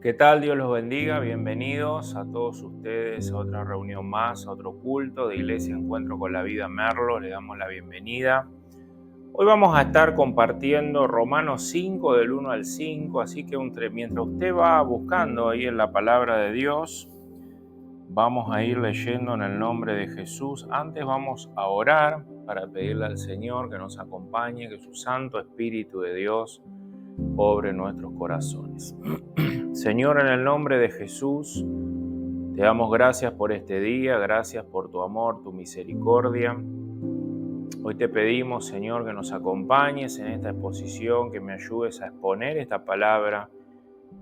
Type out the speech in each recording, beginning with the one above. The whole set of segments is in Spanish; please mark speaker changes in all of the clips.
Speaker 1: ¿Qué tal? Dios los bendiga. Bienvenidos a todos ustedes a otra reunión más, a otro culto de Iglesia Encuentro con la Vida Merlo. Le damos la bienvenida. Hoy vamos a estar compartiendo Romanos 5 del 1 al 5, así que mientras usted va buscando ahí en la palabra de Dios, vamos a ir leyendo en el nombre de Jesús. Antes vamos a orar para pedirle al Señor que nos acompañe, que su Santo Espíritu de Dios obre en nuestros corazones. Señor, en el nombre de Jesús, te damos gracias por este día, gracias por tu amor, tu misericordia. Hoy te pedimos, Señor, que nos acompañes en esta exposición, que me ayudes a exponer esta palabra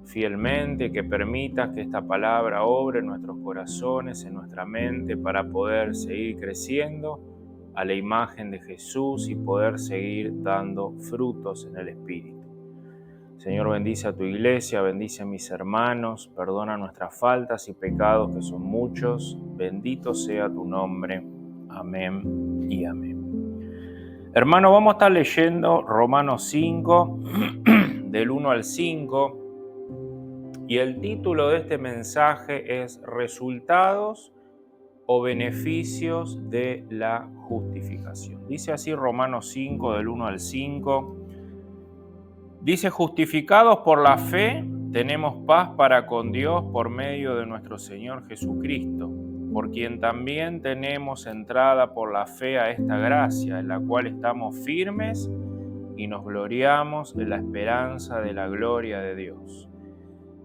Speaker 1: fielmente, que permitas que esta palabra obre en nuestros corazones, en nuestra mente, para poder seguir creciendo a la imagen de Jesús y poder seguir dando frutos en el Espíritu. Señor, bendice a tu iglesia, bendice a mis hermanos, perdona nuestras faltas y pecados que son muchos. Bendito sea tu nombre. Amén y amén. Hermano, vamos a estar leyendo Romanos 5, del 1 al 5, y el título de este mensaje es Resultados o beneficios de la justificación. Dice así Romanos 5, del 1 al 5. Dice, justificados por la fe, tenemos paz para con Dios por medio de nuestro Señor Jesucristo, por quien también tenemos entrada por la fe a esta gracia, en la cual estamos firmes y nos gloriamos en la esperanza de la gloria de Dios.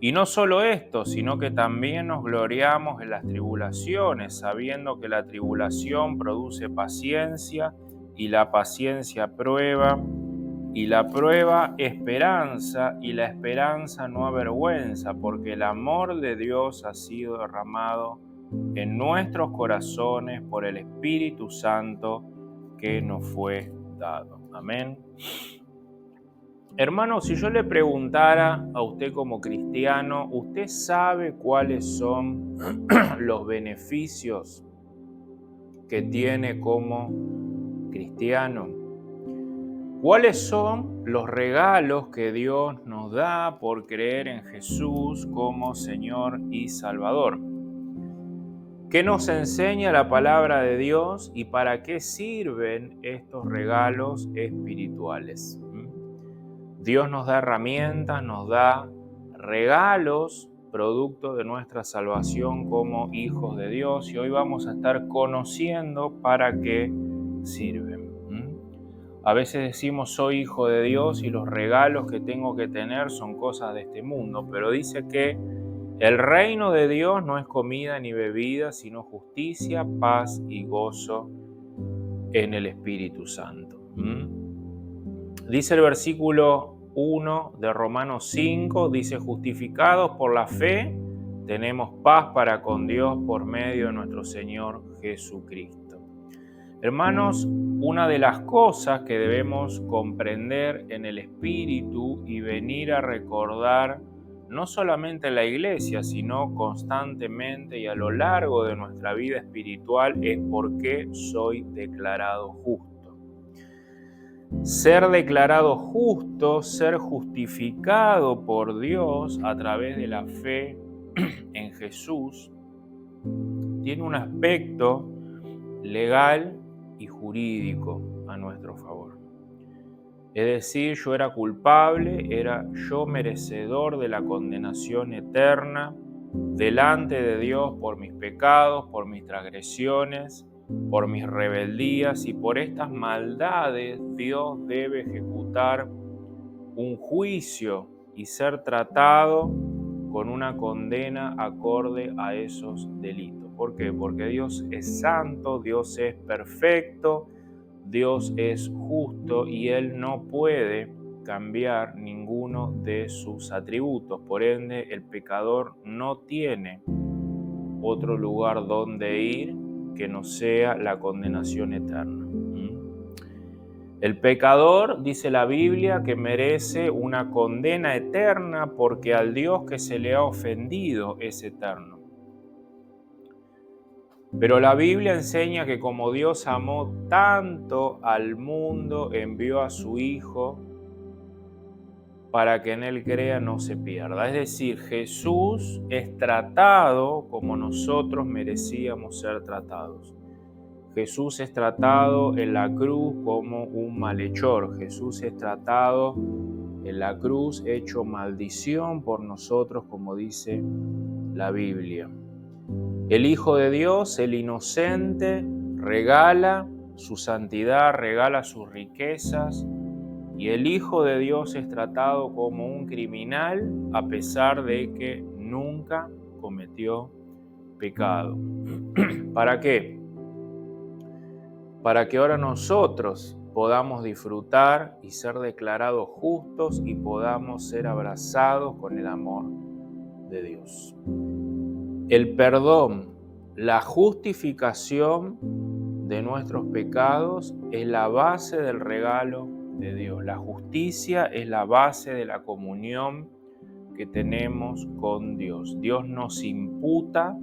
Speaker 1: Y no solo esto, sino que también nos gloriamos en las tribulaciones, sabiendo que la tribulación produce paciencia, y la paciencia prueba, y la prueba esperanza, y la esperanza no avergüenza, porque el amor de Dios ha sido derramado en nuestros corazones por el Espíritu Santo que nos fue dado. Amén. Hermano, si yo le preguntara a usted como cristiano, ¿usted sabe cuáles son los beneficios que tiene como cristiano? ¿Cuáles son los regalos que Dios nos da por creer en Jesús como Señor y Salvador? ¿Qué nos enseña la palabra de Dios y para qué sirven estos regalos espirituales? Dios nos da herramientas, nos da regalos, producto de nuestra salvación como hijos de Dios, y hoy vamos a estar conociendo para qué sirven. A veces decimos soy hijo de Dios y los regalos que tengo que tener son cosas de este mundo, pero dice que el reino de Dios no es comida ni bebida, sino justicia, paz y gozo en el Espíritu Santo. Dice el versículo 1 de Romanos 5, dice, justificados por la fe, tenemos paz para con Dios por medio de nuestro Señor Jesucristo. Hermanos, una de las cosas que debemos comprender en el Espíritu y venir a recordar, no solamente en la iglesia, sino constantemente y a lo largo de nuestra vida espiritual, es por qué soy declarado justo. Ser declarado justo, ser justificado por Dios a través de la fe en Jesús, tiene un aspecto legal y jurídico a nuestro favor. Es decir, yo era culpable, era yo merecedor de la condenación eterna delante de Dios por mis pecados, por mis transgresiones, por mis rebeldías, y por estas maldades Dios debe ejecutar un juicio y ser tratado con una condena acorde a esos delitos. ¿Por qué? Porque Dios es santo, Dios es perfecto, Dios es justo y Él no puede cambiar ninguno de sus atributos. Por ende, el pecador no tiene otro lugar donde ir que no sea la condenación eterna. El pecador, dice la Biblia, que merece una condena eterna porque al Dios que se le ha ofendido es eterno. Pero la Biblia enseña que como Dios amó tanto al mundo, envió a su Hijo para que en Él crea no se pierda. Es decir, Jesús es tratado como nosotros merecíamos ser tratados. Jesús es tratado en la cruz como un malhechor. Jesús es tratado en la cruz hecho maldición por nosotros, como dice la Biblia. El Hijo de Dios, el inocente, regala su santidad, regala sus riquezas, y el Hijo de Dios es tratado como un criminal a pesar de que nunca cometió pecado. ¿Para qué? Para que ahora nosotros podamos disfrutar y ser declarados justos y podamos ser abrazados con el amor de Dios. El perdón, la justificación de nuestros pecados es la base del regalo de Dios. La justicia es la base de la comunión que tenemos con Dios. Dios nos imputa,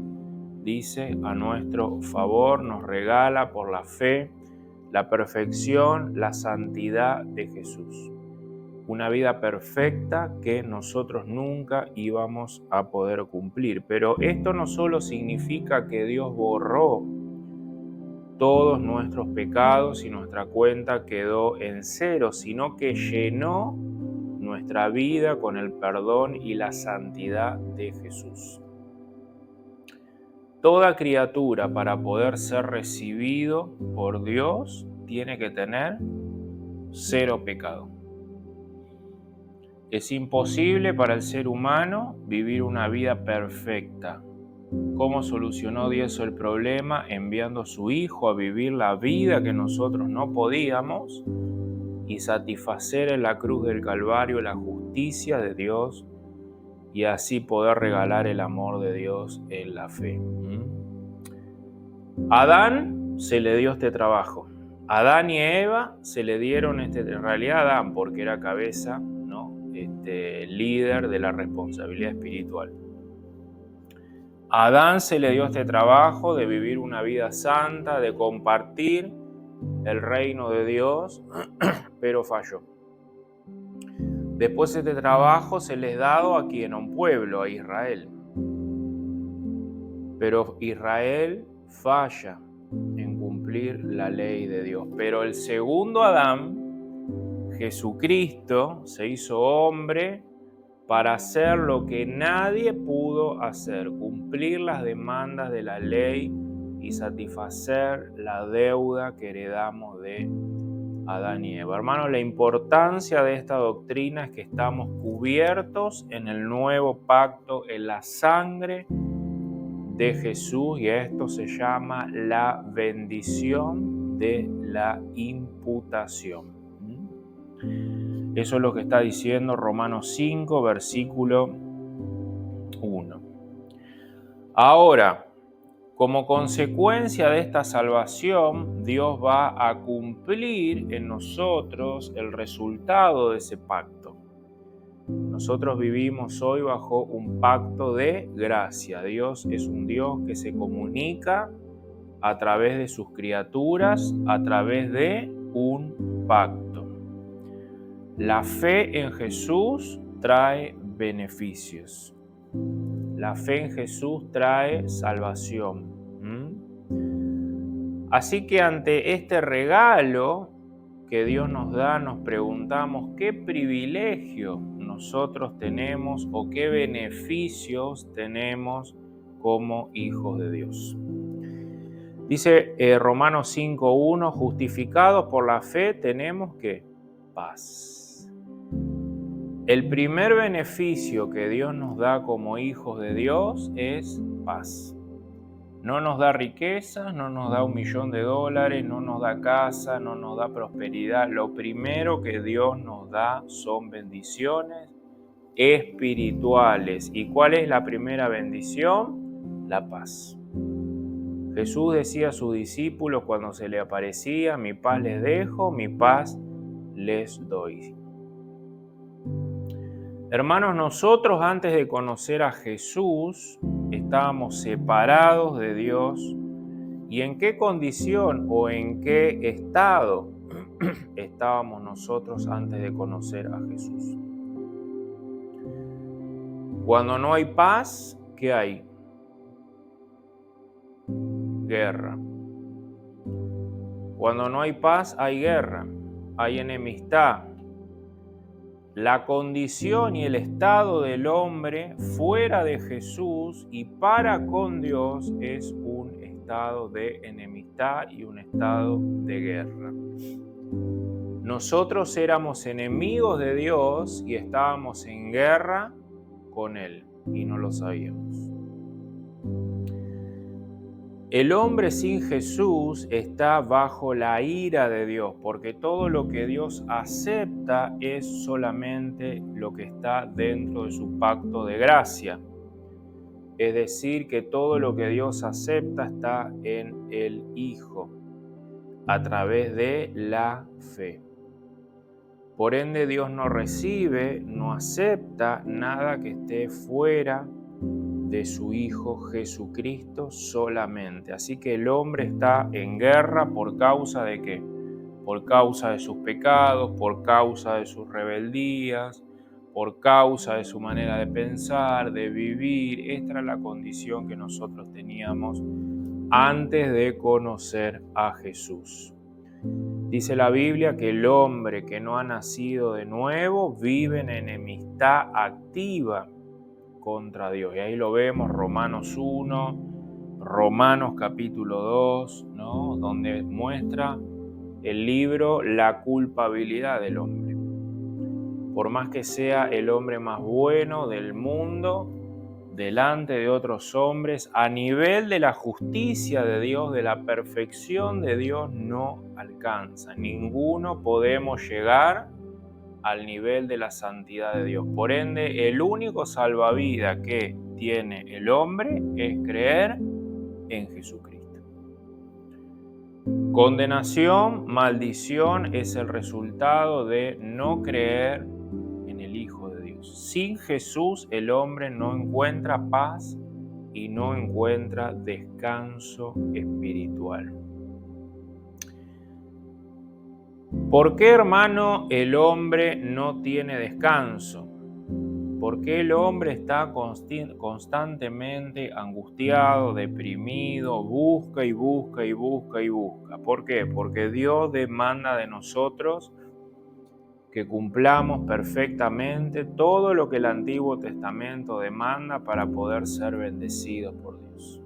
Speaker 1: dice, a nuestro favor, nos regala por la fe la perfección, la santidad de Jesús. Una vida perfecta que nosotros nunca íbamos a poder cumplir. Pero esto no solo significa que Dios borró todos nuestros pecados y nuestra cuenta quedó en cero, sino que llenó nuestra vida con el perdón y la santidad de Jesús. Toda criatura, para poder ser recibido por Dios, tiene que tener cero pecado. Es imposible para el ser humano vivir una vida perfecta. ¿Cómo solucionó Dios el problema? Enviando a su Hijo a vivir la vida que nosotros no podíamos y satisfacer en la cruz del Calvario la justicia de Dios y así poder regalar el amor de Dios en la fe. A Adán se le dio este trabajo. A Adán y Eva se le dieron en realidad a Adán porque era cabeza, líder de la responsabilidad espiritual. A Adán se le dio este trabajo de vivir una vida santa, de compartir el reino de Dios, pero falló. Después este trabajo se les dado a quien, a un pueblo, a Israel. Pero Israel falla en cumplir la ley de Dios. Pero el segundo Adán, Jesucristo, se hizo hombre para hacer lo que nadie pudo hacer, cumplir las demandas de la ley y satisfacer la deuda que heredamos de Adán y Eva. Hermanos, la importancia de esta doctrina es que estamos cubiertos en el nuevo pacto, en la sangre de Jesús, y esto se llama la bendición de la imputación. Eso es lo que está diciendo Romanos 5, versículo 1. Ahora, como consecuencia de esta salvación, Dios va a cumplir en nosotros el resultado de ese pacto. Nosotros vivimos hoy bajo un pacto de gracia. Dios es un Dios que se comunica a través de sus criaturas, a través de un pacto. La fe en Jesús trae beneficios. La fe en Jesús trae salvación. Así que ante este regalo que Dios nos da, nos preguntamos qué privilegio nosotros tenemos o qué beneficios tenemos como hijos de Dios. Dice Romanos 5:1, justificados por la fe tenemos ¿qué? Paz. El primer beneficio que Dios nos da como hijos de Dios es paz. No nos da riqueza, no nos da $1.000.000, no nos da casa, no nos da prosperidad. Lo primero que Dios nos da son bendiciones espirituales. ¿Y cuál es la primera bendición? La paz. Jesús decía a sus discípulos cuando se le aparecía: mi paz les dejo, mi paz les doy. Hermanos, nosotros antes de conocer a Jesús estábamos separados de Dios. ¿Y en qué condición o en qué estado estábamos nosotros antes de conocer a Jesús? Cuando no hay paz, ¿qué hay? Guerra. Cuando no hay paz, hay guerra, hay enemistad. La condición y el estado del hombre fuera de Jesús y para con Dios es un estado de enemistad y un estado de guerra. Nosotros éramos enemigos de Dios y estábamos en guerra con Él y no lo sabíamos. El hombre sin Jesús está bajo la ira de Dios, porque todo lo que Dios acepta es solamente lo que está dentro de su pacto de gracia. Es decir, que todo lo que Dios acepta está en el Hijo, a través de la fe. Por ende, Dios no recibe, no acepta nada que esté fuera de su Hijo Jesucristo solamente. Así que el hombre está en guerra ¿por causa de qué? Por causa de sus pecados, por causa de sus rebeldías, por causa de su manera de pensar, de vivir. Esta era la condición que nosotros teníamos antes de conocer a Jesús. Dice la Biblia que el hombre que no ha nacido de nuevo vive en enemistad activa contra Dios. Y ahí lo vemos, Romanos 1, Romanos capítulo 2, ¿no? Donde muestra el libro la culpabilidad del hombre. Por más que sea el hombre más bueno del mundo, delante de otros hombres, a nivel de la justicia de Dios, de la perfección de Dios, no alcanza. Ninguno podemos llegar al nivel de la santidad de Dios. Por ende, el único salvavidas que tiene el hombre es creer en Jesucristo. Condenación, maldición es el resultado de no creer en el Hijo de Dios. Sin Jesús el hombre no encuentra paz y no encuentra descanso espiritual. ¿Por qué, hermano, el hombre no tiene descanso? ¿Por qué el hombre está constantemente angustiado, deprimido, busca y busca y busca y busca? ¿Por qué? Porque Dios demanda de nosotros que cumplamos perfectamente todo lo que el Antiguo Testamento demanda para poder ser bendecidos por Dios.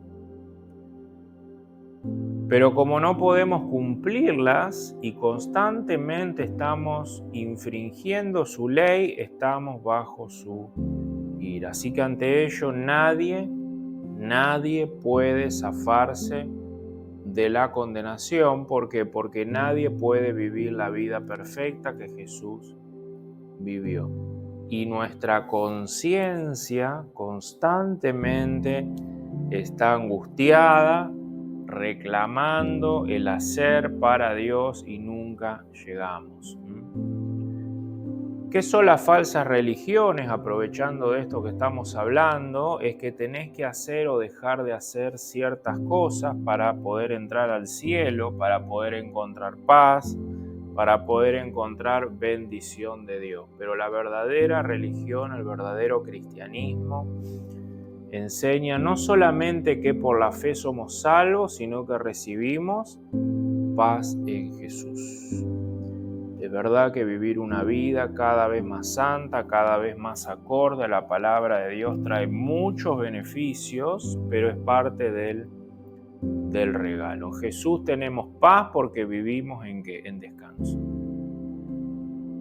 Speaker 1: Pero como no podemos cumplirlas y constantemente estamos infringiendo su ley, estamos bajo su ira. Así que ante ello nadie puede zafarse de la condenación. ¿Por qué? Porque nadie puede vivir la vida perfecta que Jesús vivió. Y nuestra conciencia constantemente está angustiada, reclamando el hacer para Dios y nunca llegamos. ¿Qué son las falsas religiones? Aprovechando de esto que estamos hablando, es que tenés que hacer o dejar de hacer ciertas cosas para poder entrar al cielo, para poder encontrar paz, para poder encontrar bendición de Dios. Pero la verdadera religión, el verdadero cristianismo, enseña no solamente que por la fe somos salvos, sino que recibimos paz en Jesús. De verdad que vivir una vida cada vez más santa, cada vez más acorde a la palabra de Dios trae muchos beneficios, pero es parte del regalo. En Jesús tenemos paz porque vivimos en descanso.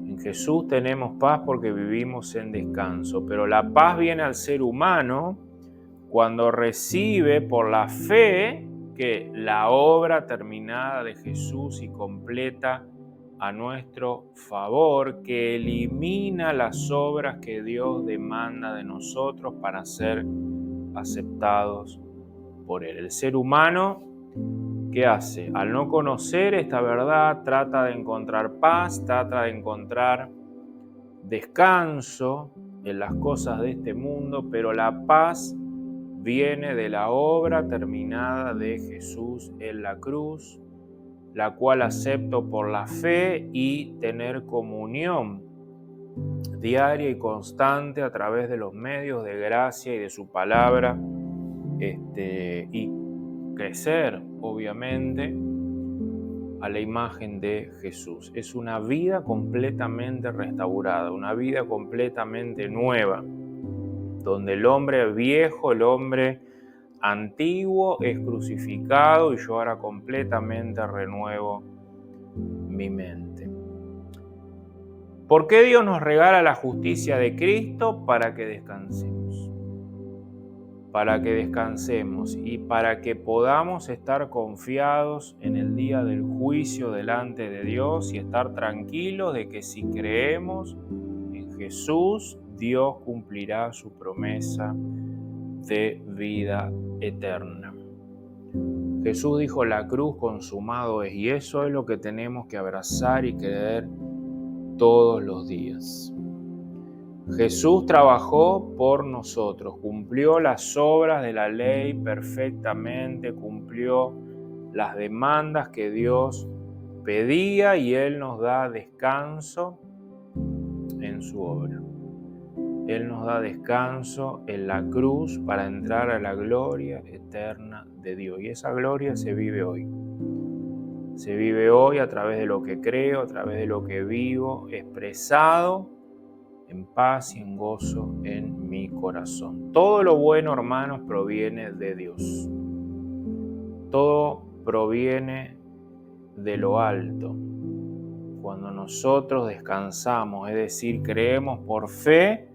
Speaker 1: En Jesús tenemos paz porque vivimos en descanso, pero la paz viene al ser humano cuando recibe por la fe que la obra terminada de Jesús y completa a nuestro favor, que elimina las obras que Dios demanda de nosotros para ser aceptados por Él. El ser humano, ¿qué hace? Al no conocer esta verdad, trata de encontrar paz, trata de encontrar descanso en las cosas de este mundo, pero la paz viene de la obra terminada de Jesús en la cruz, la cual acepto por la fe y tener comunión diaria y constante a través de los medios de gracia y de su palabra, y crecer, obviamente, a la imagen de Jesús. Es una vida completamente restaurada, una vida completamente nueva, donde el hombre viejo, el hombre antiguo es crucificado y yo ahora completamente renuevo mi mente. ¿Por qué Dios nos regala la justicia de Cristo? Para que descansemos. Para que descansemos y para que podamos estar confiados en el día del juicio delante de Dios y estar tranquilos de que si creemos en Jesús, Dios cumplirá su promesa de vida eterna. Jesús dijo: la cruz consumado es, y eso es lo que tenemos que abrazar y creer todos los días. Jesús trabajó por nosotros, cumplió las obras de la ley perfectamente, cumplió las demandas que Dios pedía y Él nos da descanso en su obra. Él nos da descanso en la cruz para entrar a la gloria eterna de Dios. Y esa gloria se vive hoy. Se vive hoy a través de lo que creo, a través de lo que vivo, expresado en paz y en gozo en mi corazón. Todo lo bueno, hermanos, proviene de Dios. Todo proviene de lo alto. Cuando nosotros descansamos, es decir, creemos por fe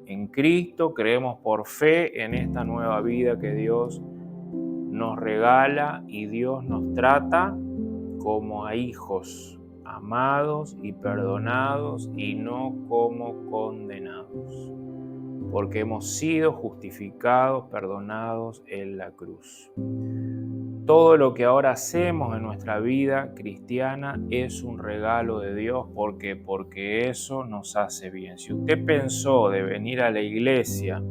Speaker 1: en Cristo, creemos por fe en esta nueva vida que Dios nos regala y Dios nos trata como a hijos amados y perdonados y no como condenados, porque hemos sido justificados, perdonados en la cruz. Todo lo que ahora hacemos en nuestra vida cristiana es un regalo de Dios. ¿Por qué? Porque eso nos hace bien. Si usted pensó de venir a la iglesia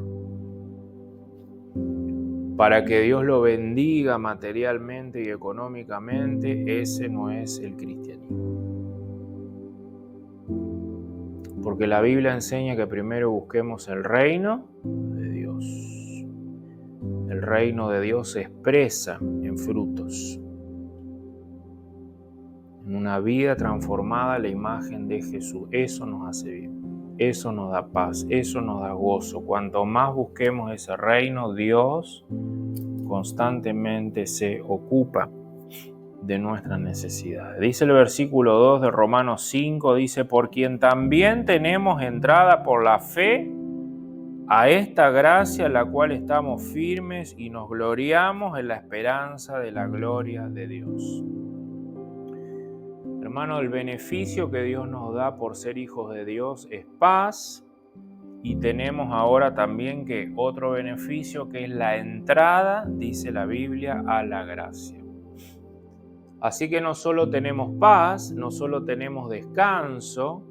Speaker 1: para que Dios lo bendiga materialmente y económicamente, ese no es el cristianismo. Porque la Biblia enseña que primero busquemos el reino de Dios. El reino de Dios se expresa en frutos, en una vida transformada a la imagen de Jesús. Eso nos hace bien, eso nos da paz, eso nos da gozo. Cuanto más busquemos ese reino, Dios constantemente se ocupa de nuestras necesidades. Dice el versículo 2 de Romanos 5, dice: por quien también tenemos entrada por la fe a esta gracia en la cual estamos firmes y nos gloriamos en la esperanza de la gloria de Dios. Hermano, el beneficio que Dios nos da por ser hijos de Dios es paz, y tenemos ahora también que otro beneficio que es la entrada, dice la Biblia, a la gracia. Así que no solo tenemos paz, no solo tenemos descanso,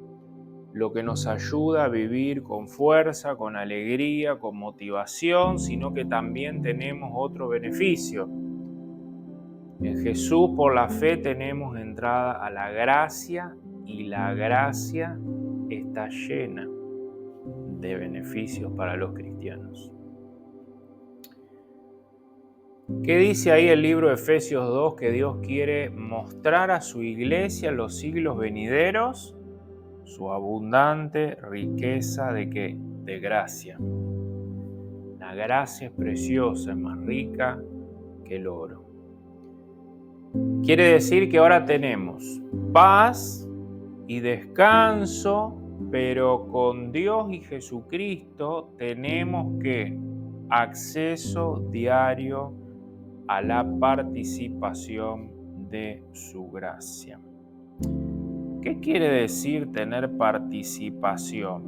Speaker 1: lo que nos ayuda a vivir con fuerza, con alegría, con motivación, sino que también tenemos otro beneficio. En Jesús, por la fe, tenemos entrada a la gracia, y la gracia está llena de beneficios para los cristianos. ¿Qué dice ahí el libro de Efesios 2? Que Dios quiere mostrar a su iglesia en los siglos venideros su abundante riqueza ¿de qué? De gracia. La gracia es preciosa, es más rica que el oro. Quiere decir que ahora tenemos paz y descanso, pero con Dios y Jesucristo tenemos que acceso diario a la participación de su gracia. ¿Qué quiere decir tener participación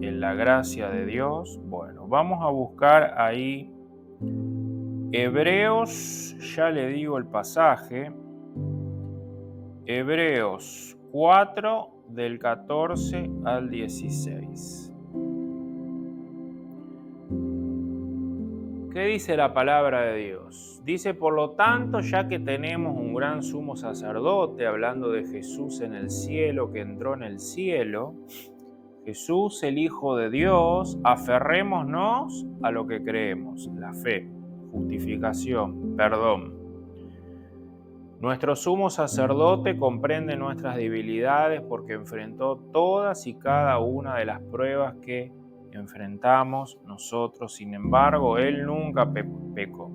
Speaker 1: en la gracia de Dios? Bueno, vamos a buscar ahí Hebreos, ya le digo el pasaje, Hebreos 4 del 14 al 16. ¿Qué dice la palabra de Dios? Dice: por lo tanto, ya que tenemos un gran sumo sacerdote, hablando de Jesús en el cielo, que entró en el cielo, Jesús, el Hijo de Dios, aferrémonos a lo que creemos, la fe, justificación, perdón. Nuestro sumo sacerdote comprende nuestras debilidades porque enfrentó todas y cada una de las pruebas que enfrentamos nosotros. Sin embargo, Él nunca pecó.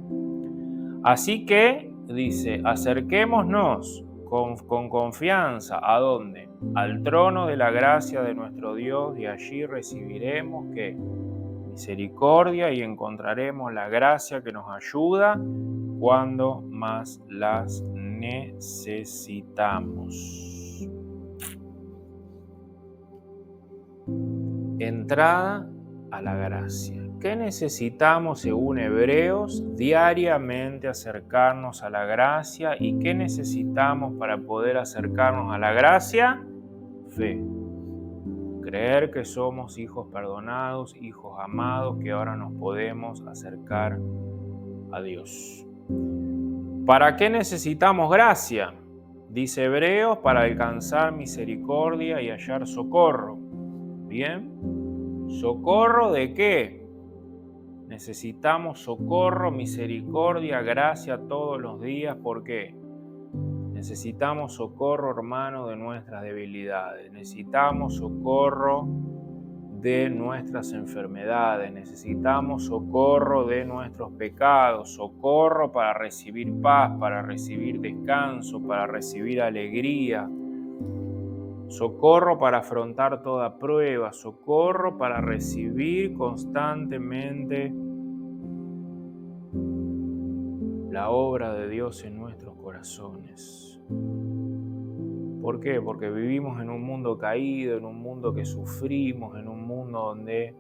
Speaker 1: Así que, dice, acerquémonos con confianza. ¿A dónde? Al trono de la gracia de nuestro Dios, y allí recibiremos ¿qué? Misericordia, y encontraremos la gracia que nos ayuda cuando más las necesitamos. Entrada a la gracia. ¿Qué necesitamos según Hebreos? Diariamente acercarnos a la gracia. ¿Y qué necesitamos para poder acercarnos a la gracia? Fe. Creer que somos hijos perdonados, hijos amados, que ahora nos podemos acercar a Dios. ¿Para qué necesitamos gracia? Dice Hebreos, para alcanzar misericordia y hallar socorro. ¿Bien? ¿Socorro de qué? Necesitamos socorro, misericordia, gracia todos los días. ¿Por qué? Necesitamos socorro, hermano, de nuestras debilidades. Necesitamos socorro de nuestras enfermedades. Necesitamos socorro de nuestros pecados. Socorro para recibir paz, para recibir descanso, para recibir alegría. Socorro para afrontar toda prueba. Socorro para recibir constantemente la obra de Dios en nuestros corazones. ¿Por qué? Porque vivimos en un mundo caído, en un mundo que sufrimos, en un mundo donde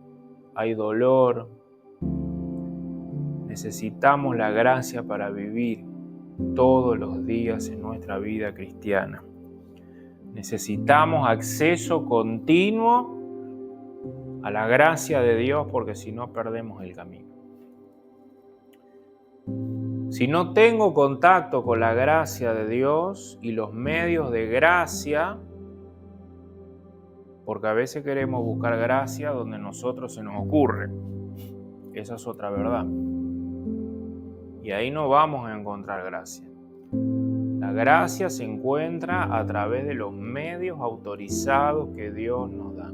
Speaker 1: hay dolor. Necesitamos la gracia para vivir todos los días en nuestra vida cristiana. Necesitamos acceso continuo a la gracia de Dios, porque si no perdemos el camino. Si no tengo contacto con la gracia de Dios y los medios de gracia, porque a veces queremos buscar gracia donde nosotros se nos ocurre, esa es otra verdad, y ahí no vamos a encontrar gracia. La gracia se encuentra a través de los medios autorizados que Dios nos da.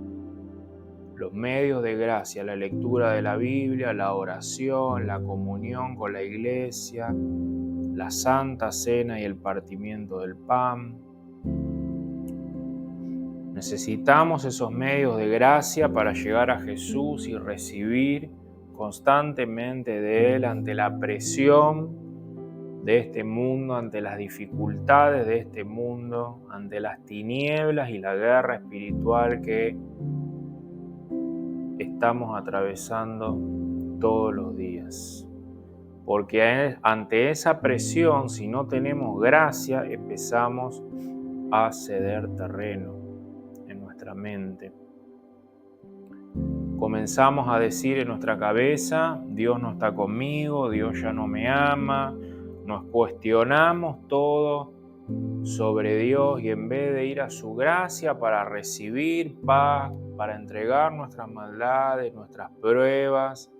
Speaker 1: Los medios de gracia, la lectura de la Biblia, la oración, la comunión con la iglesia, la Santa Cena y el partimiento del pan. Necesitamos esos medios de gracia para llegar a Jesús y recibir constantemente de Él ante la presión de este mundo, ante las dificultades de este mundo, ante las tinieblas y la guerra espiritual que estamos atravesando todos los días. Porque ante esa presión, si no tenemos gracia, empezamos a ceder terreno en nuestra mente. Comenzamos a decir en nuestra cabeza, Dios no está conmigo, Dios ya no me ama. Nos cuestionamos todo sobre Dios, y en vez de ir a su gracia para recibir paz, para entregar nuestras maldades, nuestras pruebas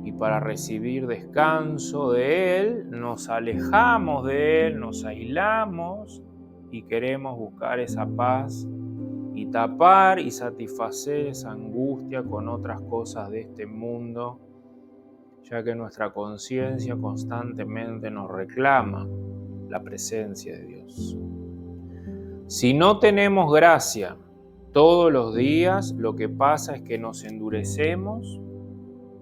Speaker 1: y para recibir descanso de Él, nos alejamos de Él, nos aislamos y queremos buscar esa paz y tapar y satisfacer esa angustia con otras cosas de este mundo, ya que nuestra conciencia constantemente nos reclama la presencia de Dios. Si no tenemos gracia todos los días, lo que pasa es que nos endurecemos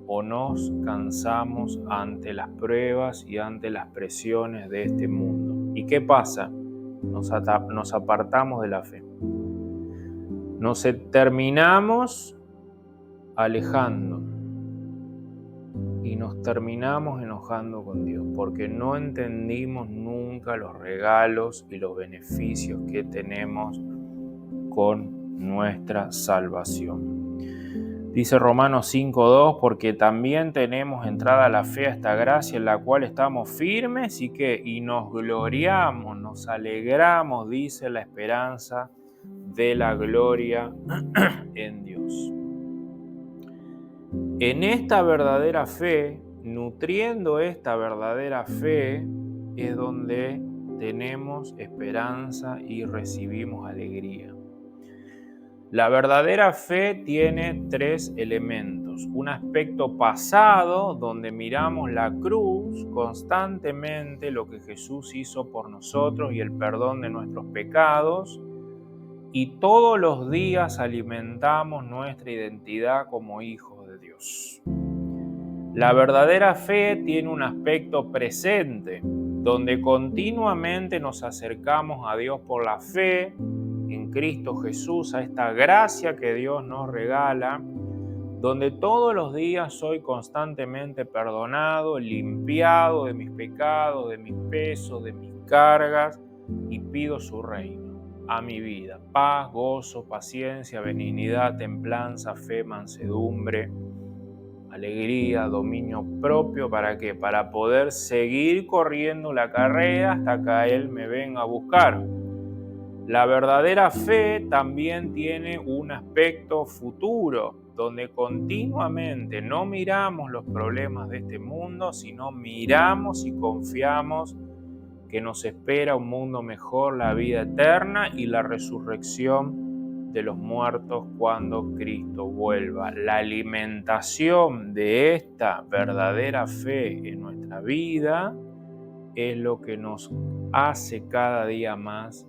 Speaker 1: o nos cansamos ante las pruebas y ante las presiones de este mundo. ¿Y qué pasa? Nos apartamos de la fe. Nos terminamos alejando y nos terminamos enojando con Dios porque no entendimos nunca los regalos y los beneficios que tenemos con nuestra salvación. Dice Romanos 5:2, porque también tenemos entrada a la fe a esta gracia en la cual estamos firmes y nos gloriamos, nos alegramos, dice la esperanza de la gloria en Dios. En esta verdadera fe, nutriendo esta verdadera fe, es donde tenemos esperanza y recibimos alegría. La verdadera fe tiene 3 elementos. Un aspecto pasado, donde miramos la cruz constantemente, lo que Jesús hizo por nosotros y el perdón de nuestros pecados. Y todos los días alimentamos nuestra identidad como hijos de Dios. La verdadera fe tiene un aspecto presente, donde continuamente nos acercamos a Dios por la fe en Cristo Jesús, a esta gracia que Dios nos regala, donde todos los días soy constantemente perdonado, limpiado de mis pecados, de mis pesos, de mis cargas, y pido su reino a mi vida: paz, gozo, paciencia, benignidad, templanza, fe, mansedumbre, alegría, dominio propio. ¿Para qué? Para poder seguir corriendo la carrera hasta que Él me venga a buscar. La verdadera fe también tiene un aspecto futuro, donde continuamente no miramos los problemas de este mundo, sino miramos y confiamos que nos espera un mundo mejor, la vida eterna y la resurrección de los muertos cuando Cristo vuelva. La alimentación de esta verdadera fe en nuestra vida es lo que nos hace cada día más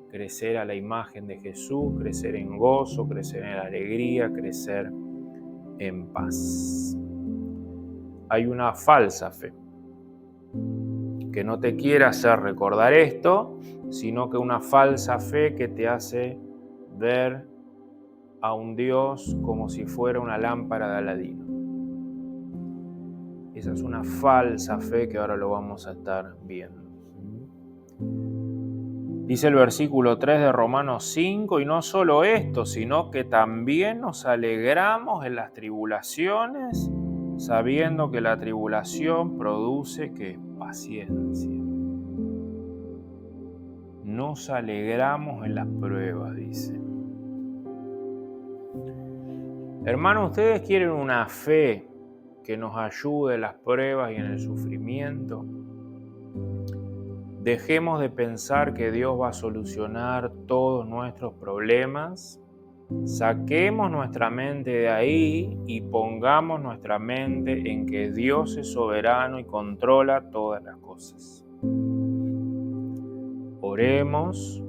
Speaker 1: crecer a la imagen de Jesús, crecer en gozo, crecer en alegría, crecer en paz. Hay una falsa fe que no te quiere hacer recordar esto, sino que una falsa fe que te hace ver a un Dios como si fuera una lámpara de Aladino. Esa es una falsa fe que ahora lo vamos a estar viendo. Dice el versículo 3 de Romanos 5, y no solo esto, sino que también nos alegramos en las tribulaciones, sabiendo que la tribulación produce ¿qué? Paciencia. Nos alegramos en las pruebas, dice. Hermanos, ¿ustedes quieren una fe que nos ayude en las pruebas y en el sufrimiento? Dejemos de pensar que Dios va a solucionar todos nuestros problemas. Saquemos nuestra mente de ahí y pongamos nuestra mente en que Dios es soberano y controla todas las cosas. Oremos,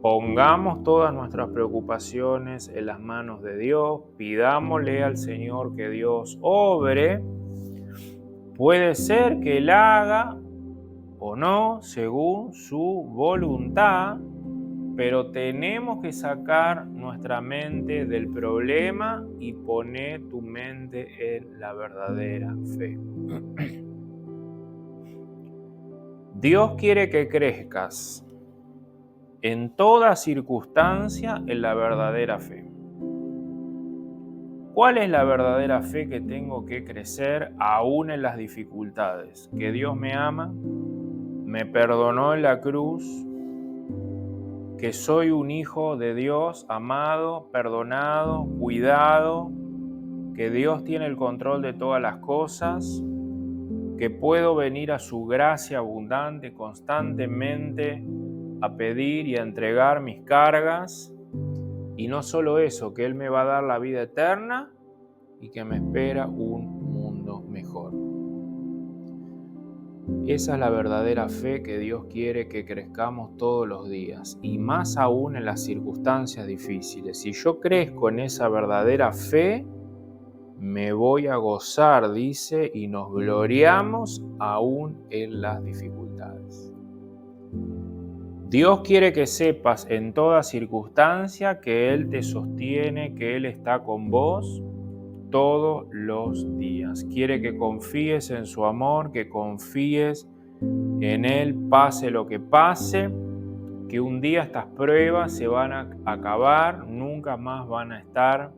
Speaker 1: pongamos todas nuestras preocupaciones en las manos de Dios, pidámosle al Señor que Dios obre. Puede ser que Él haga o no, según su voluntad, pero tenemos que sacar nuestra mente del problema y poner tu mente en la verdadera fe. Dios quiere que crezcas en toda circunstancia en la verdadera fe. ¿Cuál es la verdadera fe que tengo que crecer aún en las dificultades? Que Dios me ama, me perdonó en la cruz, que soy un hijo de Dios, amado, perdonado, cuidado, que Dios tiene el control de todas las cosas, que puedo venir a su gracia abundante constantemente a pedir y a entregar mis cargas, y no solo eso, que Él me va a dar la vida eterna y que me espera un mundo mejor. Esa es la verdadera fe que Dios quiere que crezcamos todos los días, y más aún en las circunstancias difíciles. Si yo crezco en esa verdadera fe, me voy a gozar, dice, y nos gloriamos aún en las dificultades. Dios quiere que sepas en toda circunstancia que Él te sostiene, que Él está con vos todos los días. Quiere que confíes en su amor, que confíes en Él, pase lo que pase, que un día estas pruebas se van a acabar, nunca más van a estar,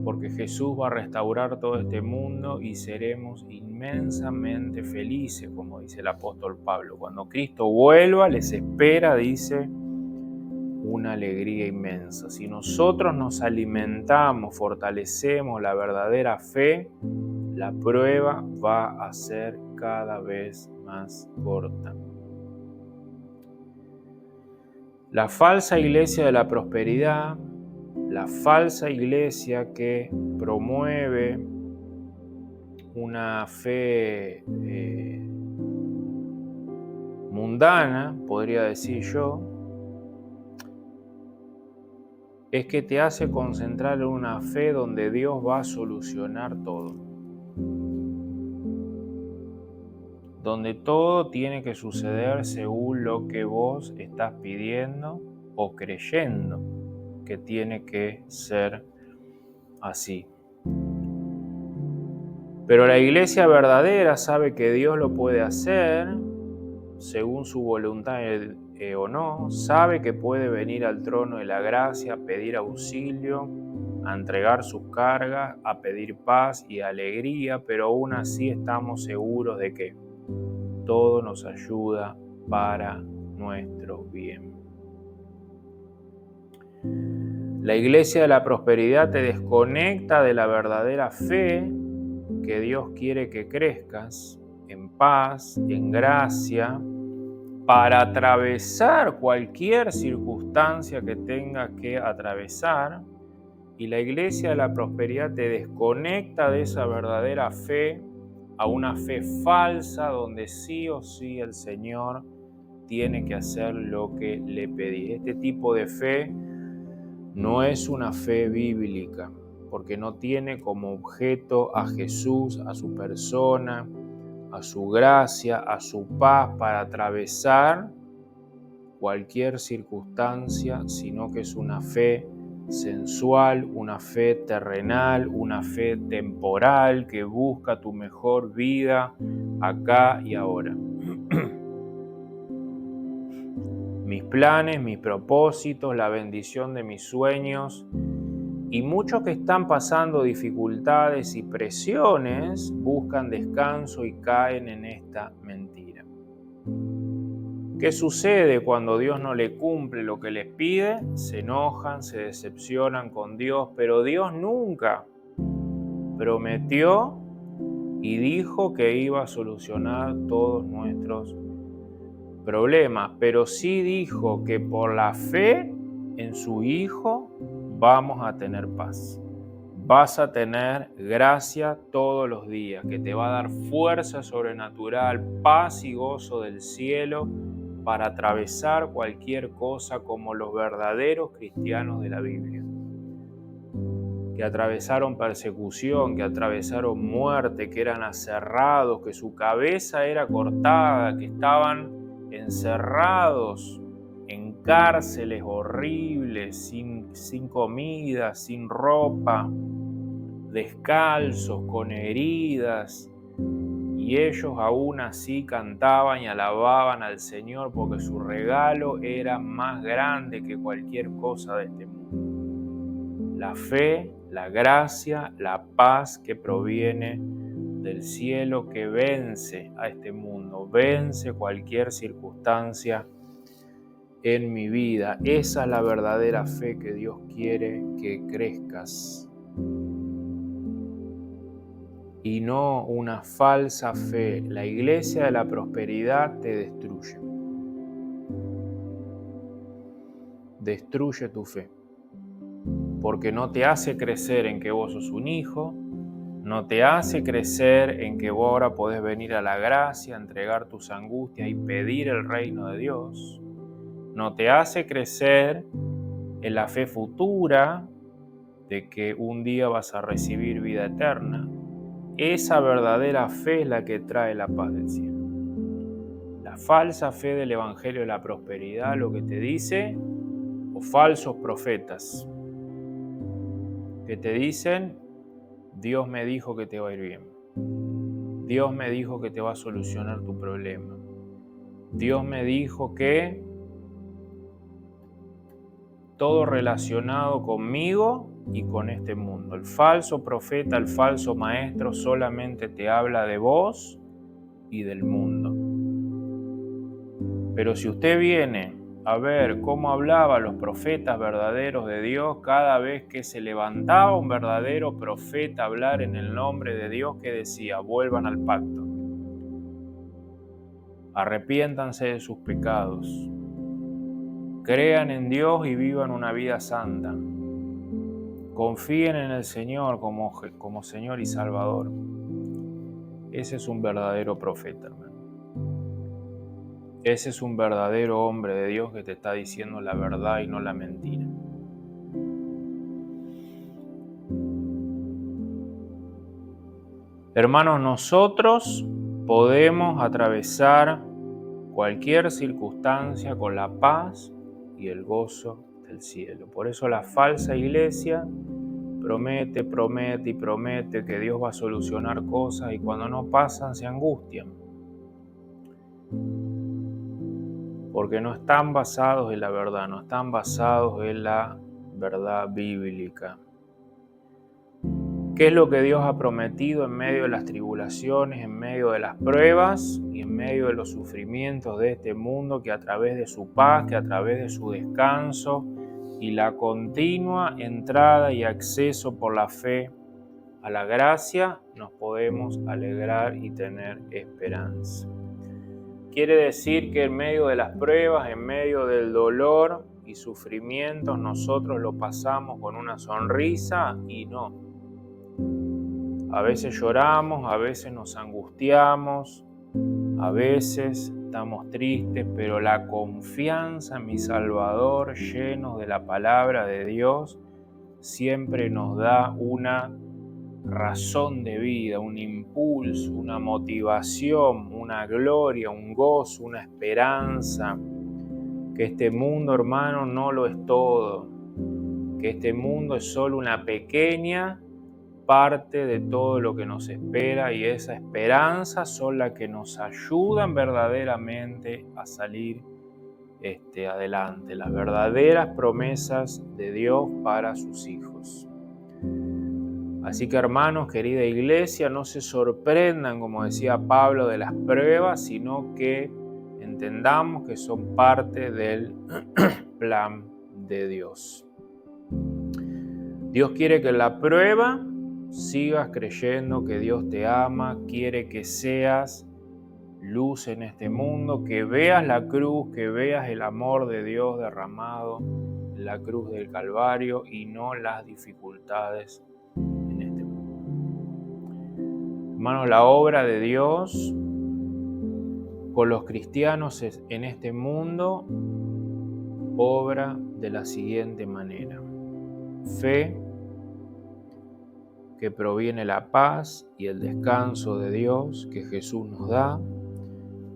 Speaker 1: porque Jesús va a restaurar todo este mundo y seremos inmensamente felices, como dice el apóstol Pablo. Cuando Cristo vuelva, les espera, dice, una alegría inmensa. Si nosotros nos alimentamos, fortalecemos la verdadera fe, la prueba va a ser cada vez más corta. La falsa iglesia de la prosperidad, la falsa iglesia que promueve una fe mundana, podría decir yo, es que te hace concentrar en una fe donde Dios va a solucionar todo. Donde todo tiene que suceder según lo que vos estás pidiendo o creyendo que tiene que ser así. Pero la iglesia verdadera sabe que Dios lo puede hacer según su voluntad o no, sabe que puede venir al trono de la gracia a pedir auxilio, a entregar sus cargas, a pedir paz y alegría, pero aún así estamos seguros de que todo nos ayuda para nuestro bien. La iglesia de la prosperidad te desconecta de la verdadera fe que Dios quiere que crezcas en paz, en gracia, para atravesar cualquier circunstancia que tengas que atravesar. Y la iglesia de la prosperidad te desconecta de esa verdadera fe a una fe falsa donde sí o sí el Señor tiene que hacer lo que le pedís. Este tipo de fe no es una fe bíblica, porque no tiene como objeto a Jesús, a su persona, a su gracia, a su paz para atravesar cualquier circunstancia, sino que es una fe sensual, una fe terrenal, una fe temporal que busca tu mejor vida acá y ahora. Mis planes, mis propósitos, la bendición de mis sueños, y muchos que están pasando dificultades y presiones buscan descanso y caen en esta mentira. ¿Qué sucede cuando Dios no le cumple lo que les pide? Se enojan, se decepcionan con Dios, pero Dios nunca prometió y dijo que iba a solucionar todos nuestros problemas, pero sí dijo que por la fe en su Hijo vamos a tener paz. Vas a tener gracia todos los días, que te va a dar fuerza sobrenatural, paz y gozo del cielo para atravesar cualquier cosa como los verdaderos cristianos de la Biblia, que atravesaron persecución, que atravesaron muerte, que eran aserrados, que su cabeza era cortada, que estaban encerrados en cárceles horribles, sin comida, sin ropa, descalzos, con heridas, y ellos aún así cantaban y alababan al Señor porque su regalo era más grande que cualquier cosa de este mundo. La fe, la gracia, la paz que proviene del cielo, que vence a este mundo, vence cualquier circunstancia en mi vida. Esa es la verdadera fe que Dios quiere que crezcas. Y no una falsa fe. La iglesia de la prosperidad te destruye. Destruye tu fe. Porque no te hace crecer en que vos sos un hijo, no te hace crecer en que vos ahora podés venir a la gracia, entregar tus angustias y pedir el reino de Dios. No te hace crecer en la fe futura de que un día vas a recibir vida eterna. Esa verdadera fe es la que trae la paz del cielo. La falsa fe del Evangelio de la Prosperidad lo que te dice, o falsos profetas, que te dicen, Dios me dijo que te va a ir bien. Dios me dijo que te va a solucionar tu problema. Dios me dijo que todo relacionado conmigo y con este mundo. El falso profeta, el falso maestro solamente te habla de vos y del mundo. Pero si usted viene a ver cómo hablaban los profetas verdaderos de Dios cada vez que se levantaba un verdadero profeta a hablar en el nombre de Dios, que decía: vuelvan al pacto, arrepiéntanse de sus pecados, crean en Dios y vivan una vida santa, confíen en el Señor como Señor y Salvador. Ese es un verdadero profeta, hermano. Ese es un verdadero hombre de Dios que te está diciendo la verdad y no la mentira. Hermanos, nosotros podemos atravesar cualquier circunstancia con la paz y el gozo del cielo. Por eso la falsa iglesia promete y promete que Dios va a solucionar cosas, y cuando no pasan se angustian, porque no están basados en la verdad, no están basados en la verdad bíblica. ¿Qué es lo que Dios ha prometido en medio de las tribulaciones, en medio de las pruebas y en medio de los sufrimientos de este mundo? Que a través de su paz, que a través de su descanso y la continua entrada y acceso por la fe a la gracia, nos podemos alegrar y tener esperanza. Quiere decir que en medio de las pruebas, en medio del dolor y sufrimientos, nosotros lo pasamos con una sonrisa, y no. A veces lloramos, a veces nos angustiamos, a veces estamos tristes, pero la confianza en mi Salvador, llenos de la palabra de Dios, siempre nos da una razón de vida, un impulso, una motivación, una gloria, un gozo, una esperanza. Que este mundo, hermano, no lo es todo. Que este mundo es solo una pequeña parte de todo lo que nos espera, y esa esperanza son las que nos ayudan verdaderamente a salir adelante. Las verdaderas promesas de Dios para sus hijos. Así que, hermanos, querida iglesia, no se sorprendan, como decía Pablo, de las pruebas, sino que entendamos que son parte del plan de Dios. Dios quiere que en la prueba sigas creyendo que Dios te ama, quiere que seas luz en este mundo, que veas la cruz, que veas el amor de Dios derramado en la cruz del Calvario y no las dificultades en este mundo. Hermano, la obra de Dios con los cristianos en este mundo obra de la siguiente manera: fe, que proviene la paz y el descanso de Dios que Jesús nos da,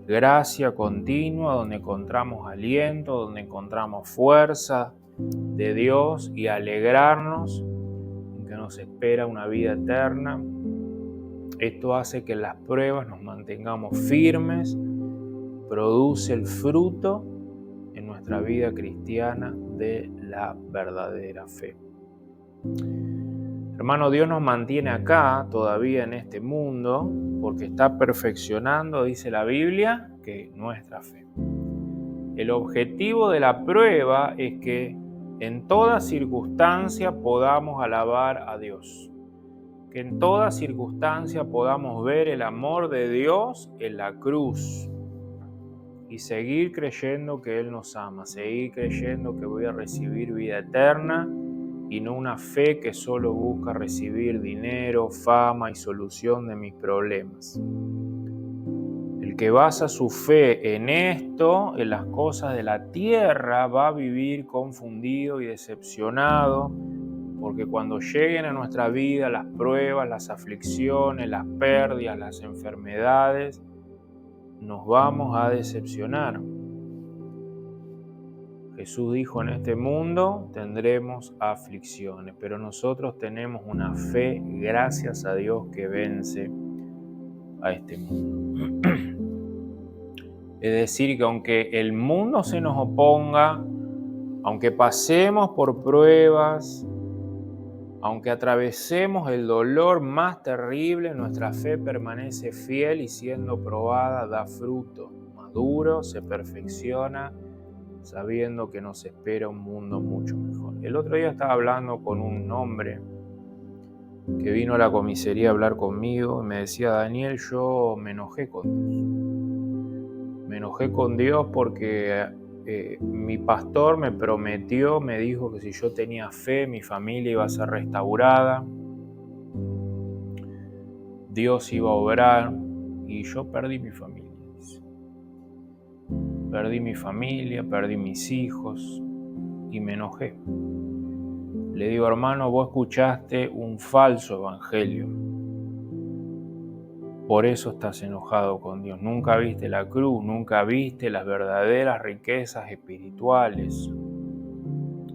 Speaker 1: gracia continua donde encontramos aliento, donde encontramos fuerza de Dios y alegrarnos en que nos espera una vida eterna. Esto hace que en las pruebas nos mantengamos firmes, produce el fruto en nuestra vida cristiana de la verdadera fe. Hermano, Dios nos mantiene acá todavía en este mundo porque está perfeccionando, dice la Biblia, que nuestra fe. El objetivo de la prueba es que en toda circunstancia podamos alabar a Dios. Que en toda circunstancia podamos ver el amor de Dios en la cruz y seguir creyendo que Él nos ama, seguir creyendo que voy a recibir vida eterna, y no una fe que solo busca recibir dinero, fama y solución de mis problemas. El que basa su fe en esto, en las cosas de la tierra, va a vivir confundido y decepcionado, porque cuando lleguen a nuestra vida las pruebas, las aflicciones, las pérdidas, las enfermedades, nos vamos a decepcionar. Jesús dijo: en este mundo tendremos aflicciones, pero nosotros tenemos una fe, gracias a Dios, que vence a este mundo. Es decir, que aunque el mundo se nos oponga, aunque pasemos por pruebas, aunque atravesemos el dolor más terrible, nuestra fe permanece fiel y siendo probada da fruto, maduro, se perfecciona sabiendo que nos espera un mundo mucho mejor. El otro día estaba hablando con un hombre que vino a la comisaría a hablar conmigo y me decía: Daniel, yo me enojé con Dios. Me enojé con Dios porque mi pastor me prometió, me dijo que si yo tenía fe, mi familia iba a ser restaurada, Dios iba a obrar, y yo perdí mi familia. Perdí mi familia, perdí mis hijos y me enojé. Le digo: hermano, vos escuchaste un falso evangelio. Por eso estás enojado con Dios. Nunca viste la cruz, nunca viste las verdaderas riquezas espirituales.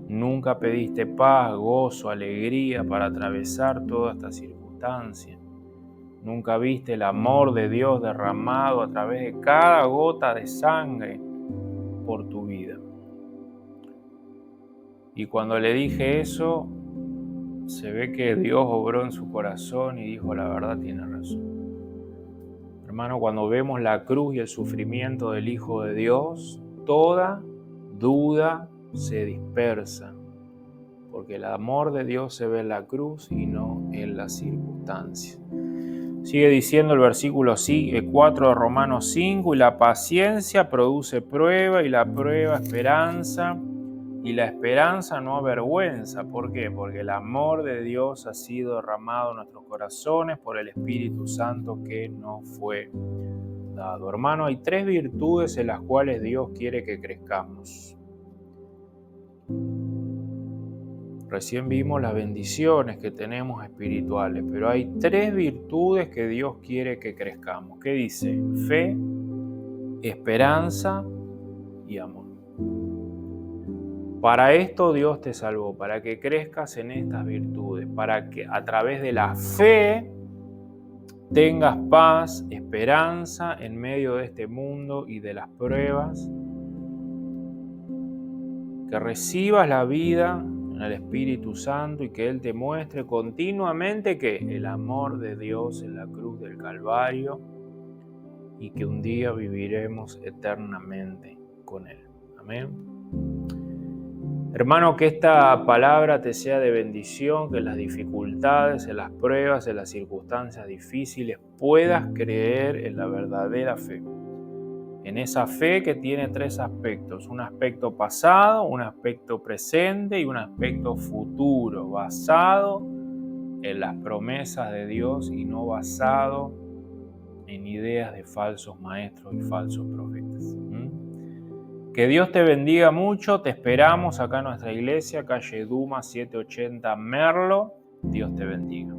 Speaker 1: Nunca pediste paz, gozo, alegría para atravesar toda esta circunstancia. Nunca viste el amor de Dios derramado a través de cada gota de sangre por tu vida. Y cuando le dije eso, se ve que Dios obró en su corazón y dijo: la verdad, tiene razón. Hermano, cuando vemos la cruz y el sufrimiento del Hijo de Dios, toda duda se dispersa, porque el amor de Dios se ve en la cruz y no en las circunstancias. Sigue diciendo el versículo 4 de Romanos 5, y la paciencia produce prueba, y la prueba esperanza, y la esperanza no avergüenza. ¿Por qué? Porque el amor de Dios ha sido derramado en nuestros corazones por el Espíritu Santo que nos fue dado. Hermano, hay 3 virtudes en las cuales Dios quiere que crezcamos. Recién vimos las bendiciones que tenemos espirituales, pero hay 3 virtudes que Dios quiere que crezcamos. ¿Qué dice? Fe, esperanza y amor. Para esto Dios te salvó, para que crezcas en estas virtudes, para que a través de la fe tengas paz, esperanza en medio de este mundo y de las pruebas, que recibas la vida en el Espíritu Santo y que Él te muestre continuamente que el amor de Dios en la cruz del Calvario, y que un día viviremos eternamente con Él. Amén. Hermano, que esta palabra te sea de bendición, que en las dificultades, en las pruebas, en las circunstancias difíciles puedas creer en la verdadera fe. En esa fe que tiene 3 aspectos: un aspecto pasado, un aspecto presente y un aspecto futuro, basado en las promesas de Dios y no basado en ideas de falsos maestros y falsos profetas. Que Dios te bendiga mucho. Te esperamos acá en nuestra iglesia, calle Duma 780 Merlo. Dios te bendiga.